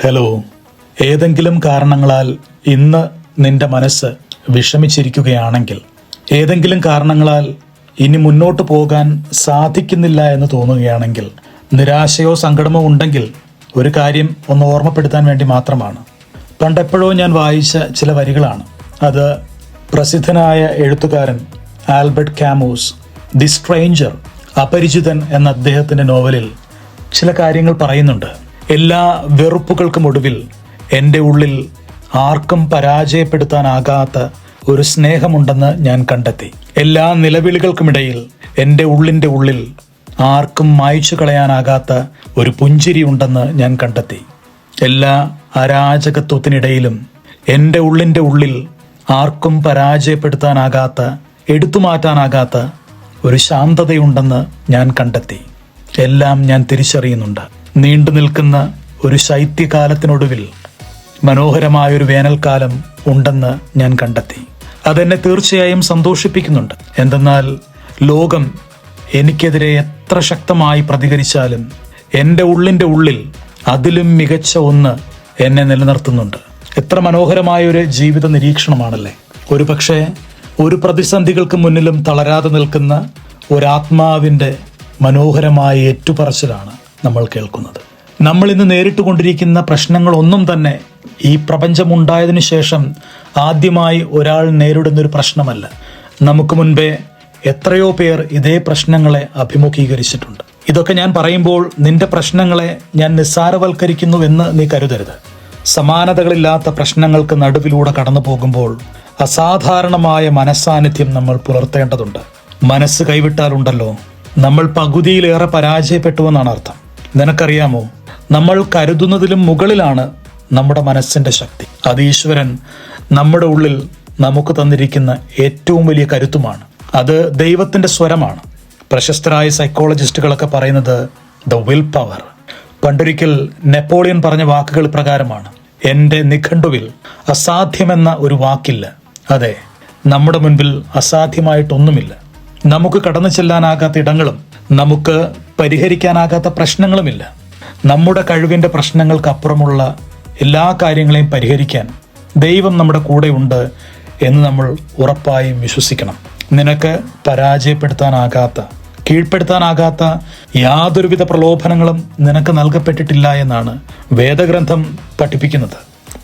Hello. ഏതെങ്കിലും കാരണങ്ങളാൽ ഇന്ന് നിന്റെ മനസ്സ് വിഷമിച്ചിരിക്കുകയാണെങ്കിൽ, ഏതെങ്കിലും കാരണങ്ങളാൽ ഇനി മുന്നോട്ട് പോകാൻ സാധിക്കുന്നില്ല എന്ന് തോന്നുകയാണെങ്കിൽ, നിരാശയോ സങ്കടമോ ഉണ്ടെങ്കിൽ ഒരു കാര്യം ഒന്ന് ഓർമ്മപ്പെടുത്താൻ വേണ്ടി മാത്രമാണ്. പണ്ടെപ്പോഴോ ഞാൻ വായിച്ച ചില വരികളാണ്. അത് പ്രസിദ്ധനായ എഴുത്തുകാരൻ ആൽബർട്ട് കാമൂസ് ദി സ്ട്രേഞ്ചർ, അപരിചിതൻ എന്ന അദ്ദേഹത്തിൻ്റെ നോവലിൽ ചില കാര്യങ്ങൾ പറയുന്നുണ്ട്. എല്ലാ വെറുപ്പുകൾക്കും ഒടുവിൽ എൻ്റെ ഉള്ളിൽ ആർക്കും പരാജയപ്പെടുത്താനാകാത്ത ഒരു സ്നേഹമുണ്ടെന്ന് ഞാൻ കണ്ടെത്തി. എല്ലാ നിലവിളികൾക്കുമിടയിൽ എൻ്റെ ഉള്ളിൻ്റെ ഉള്ളിൽ ആർക്കും മായ്ച്ചു കളയാനാകാത്ത ഒരു പുഞ്ചിരി ഉണ്ടെന്ന് ഞാൻ കണ്ടെത്തി. എല്ലാ അരാജകത്വത്തിനിടയിലും എൻ്റെ ഉള്ളിൻ്റെ ഉള്ളിൽ ആർക്കും പരാജയപ്പെടുത്താനാകാത്ത, എടുത്തുമാറ്റാനാകാത്ത ഒരു ശാന്തതയുണ്ടെന്ന് ഞാൻ കണ്ടെത്തി. എല്ലാം ഞാൻ തിരിച്ചറിയുന്നുണ്ട്. നീണ്ടു നിൽക്കുന്ന ഒരു ശൈത്യകാലത്തിനൊടുവിൽ മനോഹരമായൊരു വേനൽക്കാലം ഉണ്ടെന്ന് ഞാൻ കണ്ടെത്തി. അതെന്നെ തീർച്ചയായും സന്തോഷിപ്പിക്കുന്നുണ്ട്. എന്തെന്നാൽ ലോകം എനിക്കെതിരെ എത്ര ശക്തമായി പ്രതികരിച്ചാലും എൻ്റെ ഉള്ളിൻ്റെ ഉള്ളിൽ അതിലും മികച്ച ഒന്ന് എന്നെ നിലനിർത്തുന്നുണ്ട്. എത്ര മനോഹരമായൊരു ജീവിത നിരീക്ഷണമാണല്ലേ. ഒരു പക്ഷേ ഒരു പ്രതിസന്ധികൾക്ക് മുന്നിലും തളരാതെ നിൽക്കുന്ന ഒരാത്മാവിൻ്റെ മനോഹരമായ ഏറ്റുപറച്ചിലാണ് നമ്മൾ കേൾക്കുന്നത്. നമ്മൾ ഇന്ന് നേരിട്ട് കൊണ്ടിരിക്കുന്ന പ്രശ്നങ്ങളൊന്നും തന്നെ ഈ പ്രപഞ്ചമുണ്ടായതിനു ശേഷം ആദ്യമായി ഒരാൾ നേരിടുന്നൊരു പ്രശ്നമല്ല. നമുക്ക് മുൻപേ എത്രയോ പേർ ഇതേ പ്രശ്നങ്ങളെ അഭിമുഖീകരിച്ചിട്ടുണ്ട്. ഇതൊക്കെ ഞാൻ പറയുമ്പോൾ നിന്റെ പ്രശ്നങ്ങളെ ഞാൻ നിസ്സാരവൽക്കരിക്കുന്നുവെന്ന് നീ കരുതരുത്. സമാനതകളില്ലാത്ത പ്രശ്നങ്ങൾക്ക് നടുവിലൂടെ കടന്നു പോകുമ്പോൾ അസാധാരണമായ മനസ്സാന്നിധ്യം നമ്മൾ പുലർത്തേണ്ടതുണ്ട്. മനസ്സ് കൈവിട്ടാലുണ്ടല്ലോ, നമ്മൾ പകുതിയിലേറെ പരാജയപ്പെട്ടുവെന്നാണ് അർത്ഥം. നിനക്കറിയാമോ, നമ്മൾ കരുതുന്നതിലും മുകളിലാണ് നമ്മുടെ മനസ്സിന്റെ ശക്തി. അത് ഈശ്വരൻ നമ്മുടെ ഉള്ളിൽ നമുക്ക് തന്നിരിക്കുന്ന ഏറ്റവും വലിയ കരുത്തുമാണ്. അത് ദൈവത്തിന്റെ സ്വരമാണ്. പ്രശസ്തരായ സൈക്കോളജിസ്റ്റുകളൊക്കെ പറയുന്നത് ദ വിൽ പവർ. പണ്ടൊരിക്കൽ നെപ്പോളിയൻ പറഞ്ഞ വാക്കുകൾ പ്രകാരമാണ്: എൻ്റെ നിഘണ്ടുവിൽ അസാധ്യമെന്ന ഒരു വാക്കില്ല. അതെ, നമ്മുടെ മുൻപിൽ അസാധ്യമായിട്ടൊന്നുമില്ല. നമുക്ക് കടന്നു ചെല്ലാനാകാത്ത ഇടങ്ങളും നമുക്ക് പരിഹരിക്കാനാകാത്ത പ്രശ്നങ്ങളുമില്ല. നമ്മുടെ കഴിവിൻ്റെ പ്രശ്നങ്ങൾക്കപ്പുറമുള്ള എല്ലാ കാര്യങ്ങളെയും പരിഹരിക്കാൻ ദൈവം നമ്മുടെ കൂടെയുണ്ട് എന്ന് നമ്മൾ ഉറപ്പായും വിശ്വസിക്കണം. നിനക്ക് പരാജയപ്പെടുത്താനാകാത്ത, കീഴ്പ്പെടുത്താനാകാത്ത യാതൊരുവിധ പ്രലോഭനങ്ങളും നിനക്ക് നൽകപ്പെട്ടിട്ടില്ല എന്നാണ് വേദഗ്രന്ഥം പഠിപ്പിക്കുന്നത്.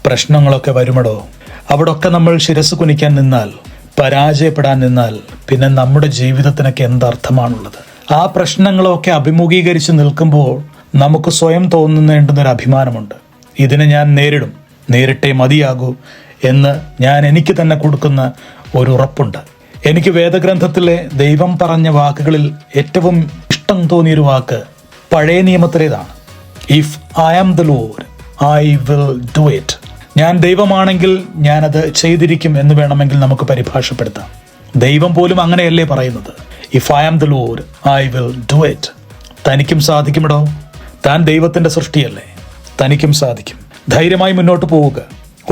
പ്രശ്നങ്ങളൊക്കെ വരുമടോ, അവിടൊക്കെ നമ്മൾ ശിരസ് കുനിക്കാൻ നിന്നാൽ, പരാജയപ്പെടാൻ നിന്നാൽ പിന്നെ നമ്മുടെ ജീവിതത്തിനൊക്കെ എന്തർത്ഥമാണുള്ളത്? ആ പ്രശ്നങ്ങളൊക്കെ അഭിമുഖീകരിച്ച് നിൽക്കുമ്പോൾ നമുക്ക് സ്വയം തോന്നുന്നേണ്ടുന്നൊരു അഭിമാനമുണ്ട്. ഇതിനെ ഞാൻ നേരിടും, നേരിട്ടേ മതിയാകൂ എന്ന് ഞാൻ എനിക്ക് തന്നെ കൊടുക്കുന്ന ഒരു ഉറപ്പുണ്ട്. എനിക്ക് വേദഗ്രന്ഥത്തിലെ ദൈവം പറഞ്ഞ വാക്കുകളിൽ ഏറ്റവും ഇഷ്ടം തോന്നിയൊരു വാക്ക് പഴയ നിയമത്തിലേതാണ്. If I am the Lord I will do it. ഞാൻ ദൈവമാണെങ്കിൽ ഞാനത് ചെയ്തിരിക്കും എന്ന് വേണമെങ്കിൽ നമുക്ക് പരിഭാഷപ്പെടുത്താം. ദൈവം പോലും അങ്ങനെയല്ലേ പറയുന്നത്? If I am the Lord I will do it. തനിക്കും സാധിക്കുമിടോ. താൻ ദൈവത്തിന്റെ സൃഷ്ടിയല്ലേ, തനിക്കും സാധിക്കും. ധൈര്യമായി മുന്നോട്ട് പോവുക.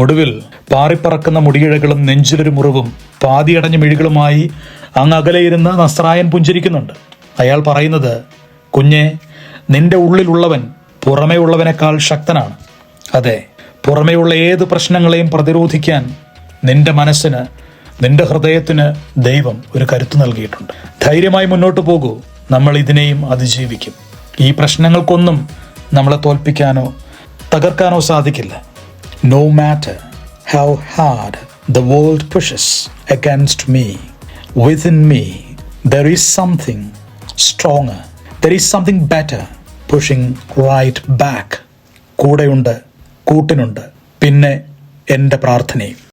ഒടുവിൽ പാറിപ്പറക്കുന്ന മുടിയിഴകളും നെഞ്ചിലൊരു മുറിവും പാതിയടഞ്ഞ മിഴികളുമായി അങ്ങ് അകലെയിരുന്ന് നസ്രായൻ പുഞ്ചിരിക്കുന്നുണ്ട്. അയാൾ പറയുന്നത്: കുഞ്ഞെ, നിന്റെ ഉള്ളിലുള്ളവൻ പുറമേ ഉള്ളവനേക്കാൾ ശക്തനാണ്. അതെ, പുറമേയുള്ള ഏത് പ്രശ്നങ്ങളെയും പ്രതിരോധിക്കാൻ നിന്റെ മനസ്സിന്, നിന്റെ ഹൃദയത്തിന് ദൈവം ഒരു കരുത്ത് നൽകിയിട്ടുണ്ട്. ധൈര്യമായി മുന്നോട്ട് പോകൂ. നമ്മൾ ഇതിനെയും അതിജീവിക്കും. ഈ പ്രശ്നങ്ങൾക്കൊന്നും നമ്മളെ തോൽപ്പിക്കാനോ തകർക്കാനോ സാധിക്കില്ല. No matter how hard the world pushes against me, within me there is something stronger. There is something better pushing right back. കൂടെയുണ്ട്, കൂട്ടിനുണ്ട്, പിന്നെ എൻ്റെ പ്രാർത്ഥനയും.